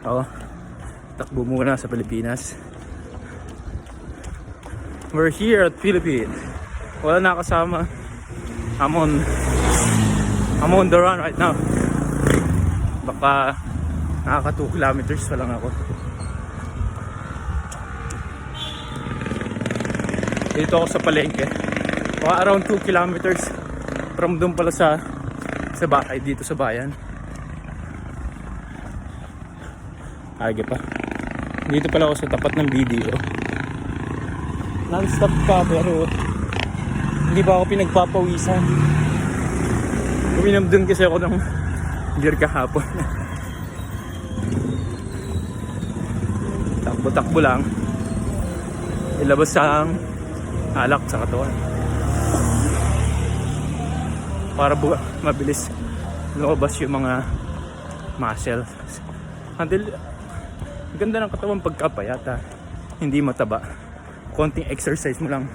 Oo, takbo muna sa Pilipinas. We're here at Philippines. Wala na kasama. I'm on the run right now. Baka nakaka 2 kilometers pa lang ako. Dito ako sa palengke. Baka around 2 kilometers from doon pala sa bahay, dito sa bayan. Age pa. Dito pala ako sa tapat ng BDO. Non-stop pa pero hindi pa ako pinagpapawisan. Uminom dun kasi ako ng beer kahapon. Takbo-takbo lang. Ilabas ang alak sa katawan. Para mabilis lumabas yung mga muscles. Ganda ng katawan pagkapayata, hindi mataba. Konting exercise mo lang,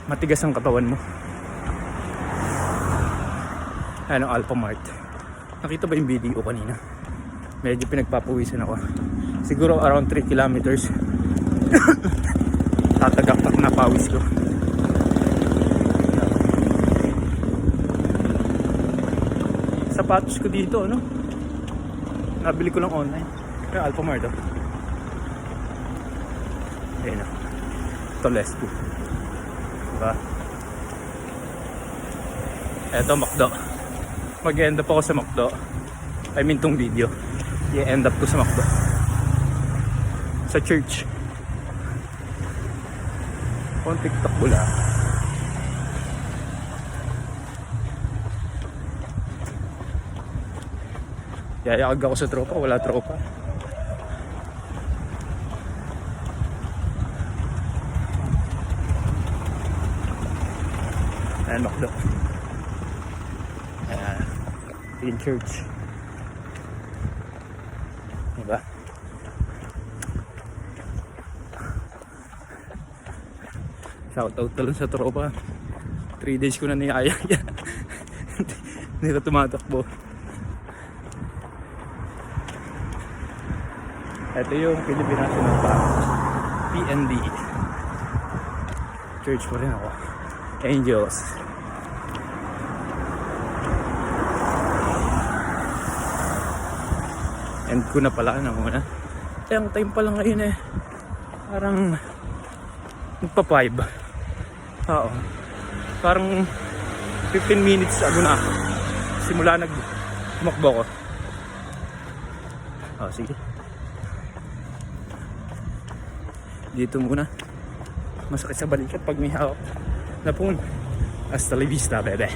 matigas ang katawan mo. Ano, Alphamart. Nakita ba yung video kanina? Medyo pinagpapawisan ako. Siguro around 3 kilometers. Tatagaktak na pawis ko. Sapatos ko dito, ano? Nabili ko lang online. Kaya Alphamart, oh. Ayun, oh. Ito, Lesco. Diba? Eto, McDo. Mag-end up ako sa McDo. I mean, tong video. I-end up ko sa McDo. Sa church. Konting takbo lang. Yayakag ako sa tropa, wala tropa. Ayan, McDo. Ayan, in church. Diba? Shoutout na lang sa tropa. 3 days ko na niyaya. Hindi na tumatakbo. Ito yung Philippine National Bank, PNB. Church pa rin ako. Angels. End ko na pala na muna. Ang time pa lang ngayon eh. Parang nagpa-5. Oo. Parang 15 minutes ago na ako. Simula tumakbo ko. Oh, sige. Dito muna. Masakit sa balikat pag may hawak na phone. Hasta la vista, bebe.